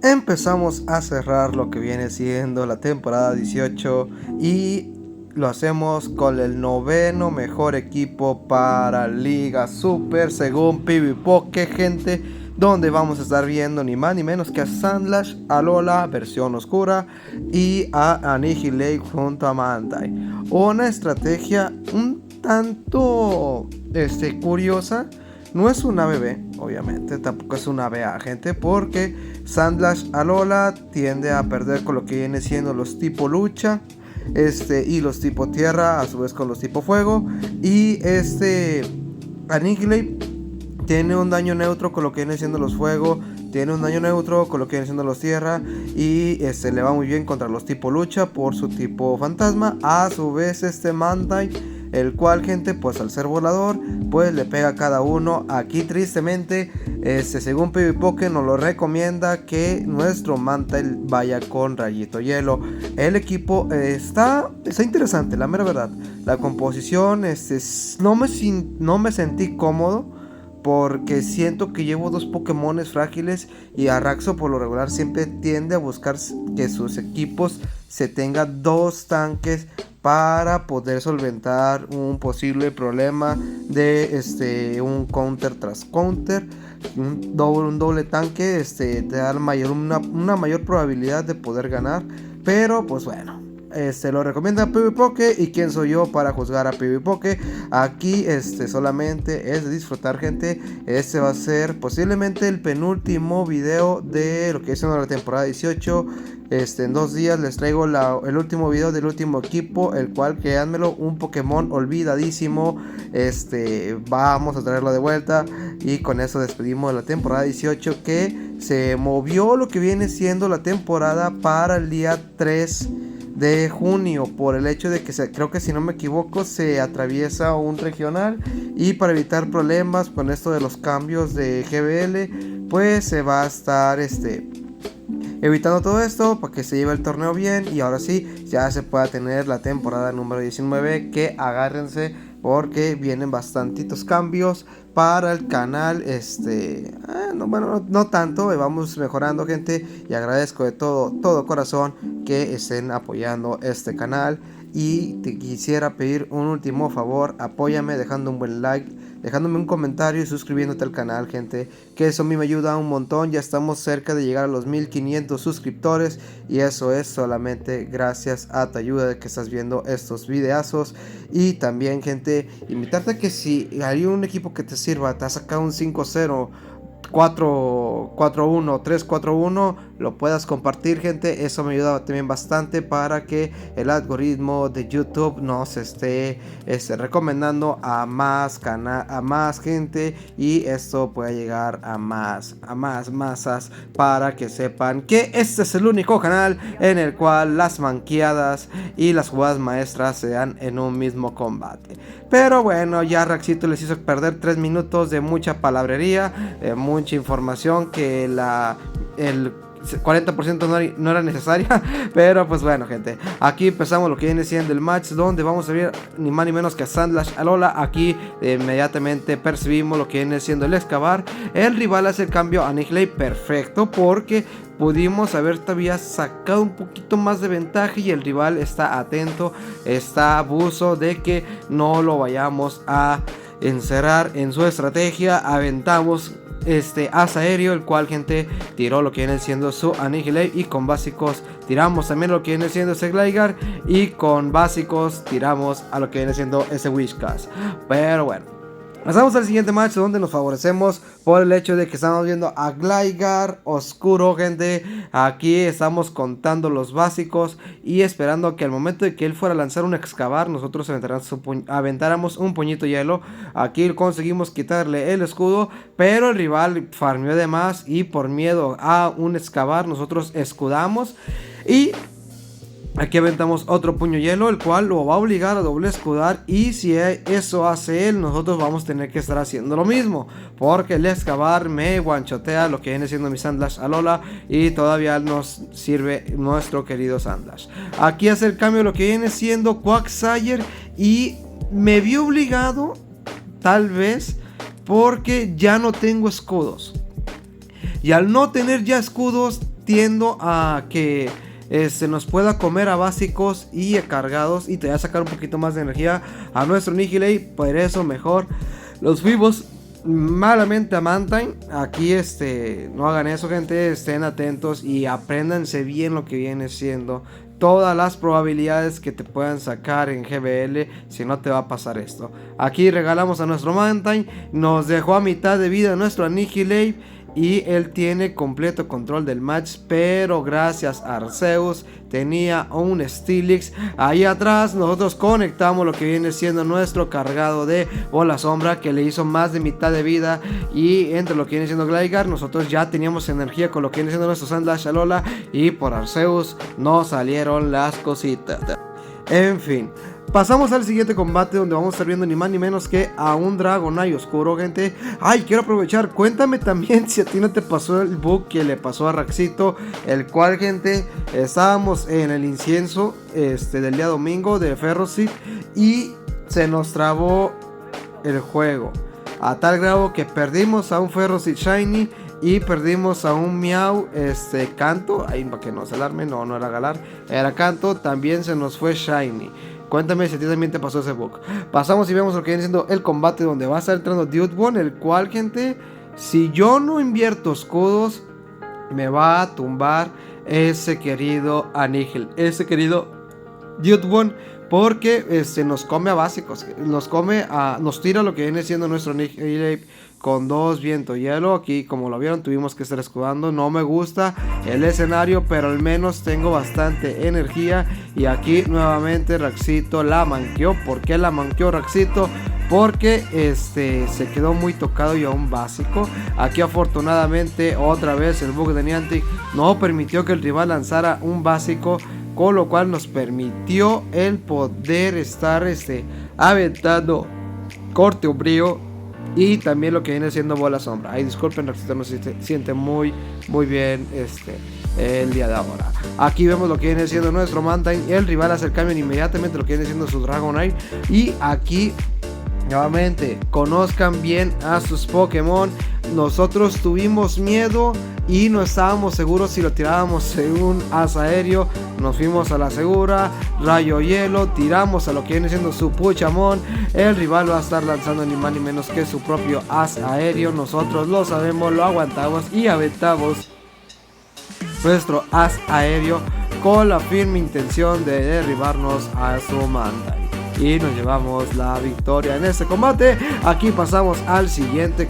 Empezamos a cerrar lo que viene siendo la temporada 18 y lo hacemos con el noveno mejor equipo para Liga Super según PvPoke, gente, donde vamos a estar viendo ni más ni menos que a Sandlash, Alola versión oscura y a Annihilate junto a Mantine. Una estrategia un tanto curiosa. No es una BB, obviamente, tampoco es una BA, gente, porque Sandlash Alola tiende a perder con lo que viene siendo los tipo lucha, y los tipo tierra, a su vez con los tipo fuego, y Annihilate tiene un daño neutro con lo que viene siendo los fuego, tiene un daño neutro con lo que viene siendo los tierra, y le va muy bien contra los tipo lucha por su tipo fantasma. A su vez Mantine, el cual, gente, pues al ser volador, pues le pega a cada uno. Aquí tristemente, según PvPoke nos lo recomienda que nuestro Mantine vaya con rayito hielo. El equipo está interesante, la mera verdad. La composición, no me sentí cómodo, porque siento que llevo dos Pokémones frágiles y Arraxo por lo regular siempre tiende a buscar que sus equipos se tengan dos tanques para poder solventar un posible problema de un counter tras counter. Un doble tanque te da una mayor probabilidad de poder ganar, pero pues bueno, lo recomienda PvPoke. ¿Y quién soy yo para juzgar a PvPoke? Aquí solamente es de disfrutar, gente. Este va a ser posiblemente el penúltimo video de lo que es la temporada 18. En 2 días les traigo el último video del último equipo, el cual, créanmelo, un Pokémon olvidadísimo. Vamos a traerlo de vuelta y con eso despedimos la temporada 18, que se movió lo que viene siendo la temporada para el día 3 de junio, por el hecho de que creo que, si no me equivoco, se atraviesa un regional, y para evitar problemas con esto de los cambios de GBL, pues se va a estar evitando todo esto para que se lleve el torneo bien y ahora sí ya se pueda tener la temporada número 19, que agárrense porque vienen bastantitos cambios para el canal. No tanto, vamos mejorando, gente, y agradezco de todo corazón que estén apoyando este canal. Y te quisiera pedir un último favor: apóyame dejando un buen like, dejándome un comentario y suscribiéndote al canal, gente, que eso a mí me ayuda un montón. Ya estamos cerca de llegar a los 1500 suscriptores y eso es solamente gracias a tu ayuda de que estás viendo estos videazos. Y también, gente, invitarte a que si hay un equipo que te sirva, te ha sacado un 5-0, 4-1, 3-4-1, lo puedas compartir, gente. Eso me ayuda también bastante para que el algoritmo de YouTube nos esté recomendando a más gente, y esto pueda llegar a más masas, para que sepan que este es el único canal en el cual las manqueadas y las jugadas maestras se dan en un mismo combate. Pero bueno, ya Raxito les hizo perder 3 minutos de mucha palabrería, mucha información que el 40% no era necesaria. Pero pues bueno, gente, aquí empezamos lo que viene siendo el match, donde vamos a ver ni más ni menos que a Sandlash Alola. Aquí inmediatamente percibimos lo que viene siendo el excavar. El rival hace el cambio a Annihilate, perfecto, porque pudimos haber todavía sacado un poquito más de ventaja, y el rival está atento, está abuso de que no lo vayamos a encerrar en su estrategia. Aventamos asa aéreo, el cual, gente, tiró lo que viene siendo su Annihilate, y con básicos tiramos también lo que viene siendo ese Gligar, y con básicos tiramos a lo que viene siendo ese Whiscash. Pero bueno, pasamos al siguiente match, donde nos favorecemos por el hecho de que estamos viendo a Gligar oscuro, gente. Aquí estamos contando los básicos y esperando que al momento de que él fuera a lanzar un excavar, nosotros aventáramos un puñito hielo. Aquí conseguimos quitarle el escudo, pero el rival farmeó de más, y por miedo a un excavar nosotros escudamos, y aquí aventamos otro puño hielo, el cual lo va a obligar a doble escudar, y si eso hace él, nosotros vamos a tener que estar haciendo lo mismo, porque el excavar me guanchotea lo que viene siendo mi Sandlash Alola, y todavía nos sirve nuestro querido Sandlash. Aquí hace el cambio lo que viene siendo Quagsire, y me vi obligado, tal vez, porque ya no tengo escudos. Y al no tener ya escudos, tiendo a que nos pueda comer a básicos y a cargados y te va a sacar un poquito más de energía a nuestro Nihilate. Por eso mejor los fuimos malamente a Mantine. Aquí no hagan eso, gente. Estén atentos y apréndanse bien lo que viene siendo todas las probabilidades que te puedan sacar en GBL. Si no, te va a pasar esto. Aquí regalamos a nuestro Mantine, nos dejó a mitad de vida nuestro Annihilate y él tiene completo control del match, pero gracias a Arceus tenía un Steelix ahí atrás. Nosotros conectamos lo que viene siendo nuestro cargado de bola sombra, que le hizo más de mitad de vida, y entre lo que viene siendo Gligar, nosotros ya teníamos energía con lo que viene siendo nuestro Sandlash Alola, y por Arceus no salieron las cositas. En fin, pasamos al siguiente combate, donde vamos a estar viendo ni más ni menos que a un Dragonite oscuro, gente. Ay, quiero aprovechar, cuéntame también si a ti no te pasó el bug que le pasó a Raxito, el cual, gente, estábamos en el incienso del día domingo de Ferrocid y se nos trabó el juego a tal grado que perdimos a un Ferrocid Shiny y perdimos a un Meow Canto. Ahí para que no se alarme, no era Galar, era Canto. También se nos fue Shiny. Cuéntame si a ti también te pasó ese bug. Pasamos y vemos lo que viene siendo el combate, donde va a estar entrando Dewtwon, el cual, gente, si yo no invierto escudos, me va a tumbar ese querido Anihil, ese querido Dewtwon, porque nos come a básicos, nos tira lo que viene siendo nuestro Annihilate con 2 viento hielo. Aquí, como lo vieron, tuvimos que estar escudando. No me gusta el escenario, pero al menos tengo bastante energía. Y aquí nuevamente Raxito la manqueó. ¿Por qué la manqueó Raxito? Porque se quedó muy tocado y a un básico. Aquí afortunadamente otra vez el bug de Niantic no permitió que el rival lanzara un básico, con lo cual nos permitió el poder estar aventando corte umbrío y también lo que viene siendo bola sombra. Ay, disculpen, Raxito no se siente muy bien el día de ahora. Aquí vemos lo que viene siendo nuestro Mantine. El rival hace el cambio inmediatamente, lo que viene siendo su Dragonite. Y aquí nuevamente, conozcan bien a sus Pokémon. Nosotros tuvimos miedo y no estábamos seguros si lo tirábamos en un as aéreo. Nos fuimos a la segura, rayo hielo, tiramos a lo que viene siendo su Puchamón. El rival va a estar lanzando ni más ni menos que su propio as aéreo. Nosotros lo sabemos, lo aguantamos y aventamos nuestro as aéreo con la firme intención de derribarnos a su Mantine. Y nos llevamos la victoria en este combate. Aquí pasamos al siguiente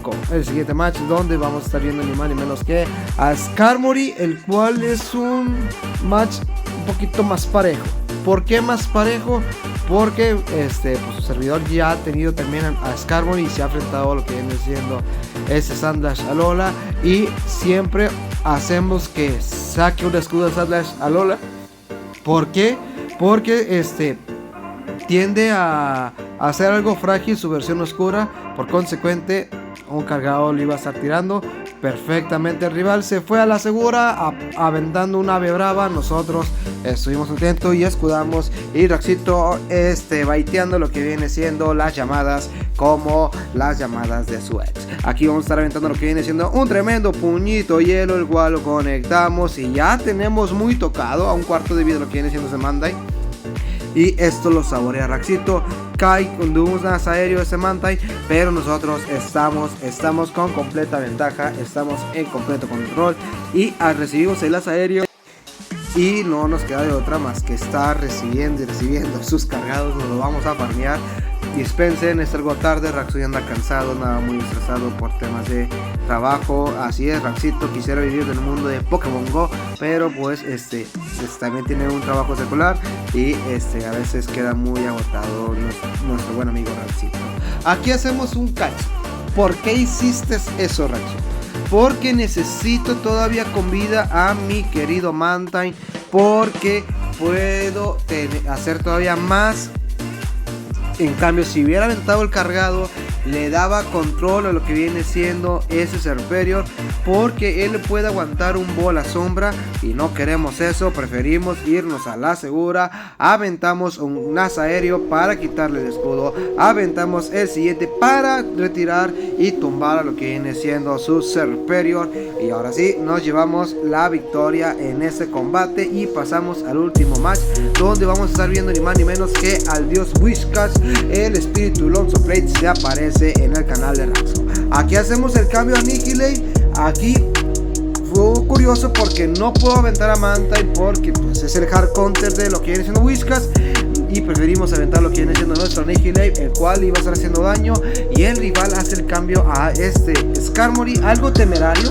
match, donde vamos a estar viendo ni más ni menos que a Skarmory, el cual es un match un poquito más parejo. ¿Por qué más parejo? Porque pues su servidor ya ha tenido también a Skarmory y se ha enfrentado a lo que viene siendo ese Sandlash Alola, y siempre hacemos que saque un escudo de Sandlash Alola. ¿Por qué? Porque tiende a hacer algo frágil su versión oscura. Por consecuente, un cargador lo iba a estar tirando perfectamente. El rival se fue a la segura aventando una ave brava. Nosotros estuvimos atentos y escudamos, y Raxito baiteando lo que viene siendo las llamadas, como las llamadas de su ex. Aquí vamos a estar aventando lo que viene siendo un tremendo puñito hielo, el cual lo conectamos y ya tenemos muy tocado a un cuarto de vida lo que viene siendo ese Mantine. Y esto lo saborea Raxito. Cae con un as aéreo ese Mantine, pero nosotros estamos con completa ventaja, estamos en completo control, y recibimos el as aéreo y no nos queda de otra más que estar recibiendo sus cargados. Nos lo vamos a farmear. Dispensen, es algo tarde, Raxo ya anda cansado, nada muy estresado por temas de trabajo. Así es, Raxito quisiera vivir del mundo de Pokémon Go, pero pues también tiene un trabajo secular y a veces queda muy agotado nuestro buen amigo Raxito. Aquí hacemos un catch. ¿Por qué hiciste eso, Raxo? Porque necesito todavía con vida a mi querido Mantine, porque puedo hacer todavía más. En cambio, si hubiera aventado el cargado, le daba control a lo que viene siendo ese Superior, porque él puede aguantar un bola sombra y no queremos eso. Preferimos irnos a la segura. Aventamos un as aéreo para quitarle el escudo, aventamos el siguiente para retirar y tumbar a lo que viene siendo su Superior, y ahora sí nos llevamos la victoria en este combate y pasamos al último match, donde vamos a estar viendo ni más ni menos que al dios Whiskas, el espíritu Lonzo Plate, se aparece en el canal de Raxo. Aquí hacemos el cambio a Annihilate. Aquí fue curioso porque no puedo aventar a Mantine porque pues es el hard counter de lo que viene siendo Whiskas, y preferimos aventar lo que viene siendo nuestro Annihilate, el cual iba a estar haciendo daño, y el rival hace el cambio a este Skarmory, algo temerario.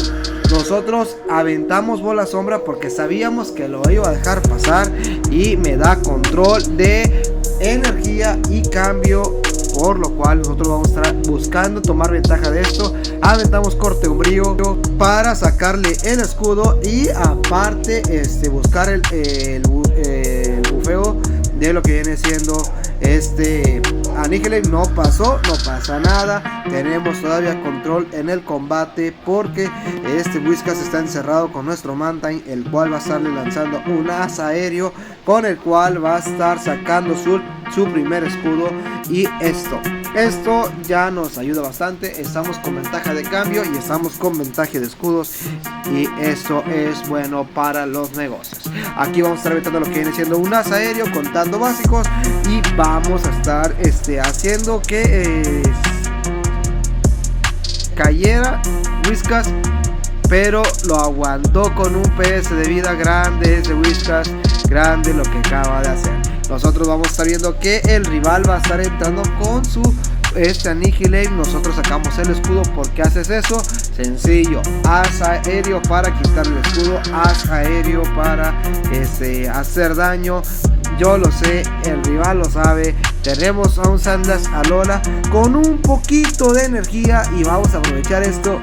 Nosotros aventamos bola sombra porque sabíamos que lo iba a dejar pasar, y me da control de energía y cambio, por lo cual nosotros vamos a estar buscando tomar ventaja de esto. Aventamos corte umbrío para sacarle el escudo, y aparte buscar el bufeo de lo que viene siendo Annihilate. No pasó, no pasa nada, tenemos todavía control en el combate porque Whiskas está encerrado con nuestro Mantine, el cual va a estarle lanzando un as aéreo con el cual va a estar sacando su primer escudo, y esto ya nos ayuda bastante. Estamos con ventaja de cambio y estamos con ventaja de escudos, y eso es bueno para los negocios. Aquí vamos a estar aventando lo que viene siendo un as aéreo, contando básicos, y vamos a estar haciendo que cayera Whiskas, pero lo aguantó con un PS de vida grande ese Whiskas, grande lo que acaba de hacer. Nosotros vamos a estar viendo que el rival va a estar entrando con su Annihilate. Nosotros sacamos el escudo. ¿Por qué haces eso? Sencillo, as aéreo para quitarle el escudo, as aéreo para hacer daño. Yo lo sé, el rival lo sabe. Tenemos a un Sandslash Alola con un poquito de energía, y vamos a aprovechar esto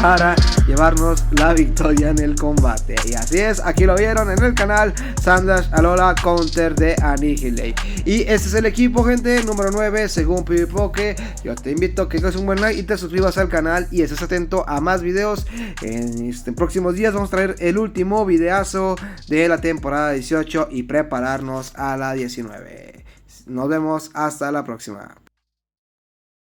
para llevarnos la victoria en el combate. Y así es, aquí lo vieron en el canal, Sandslash Alola counter de Annihilate. Y este es el equipo, gente, número 9 según PvPoke. Yo te invito a que des un buen like y te suscribas al canal y estés atento a más videos. En próximos días vamos a traer el último videazo de la temporada 18 y prepararnos a la 19. Nos vemos hasta la próxima.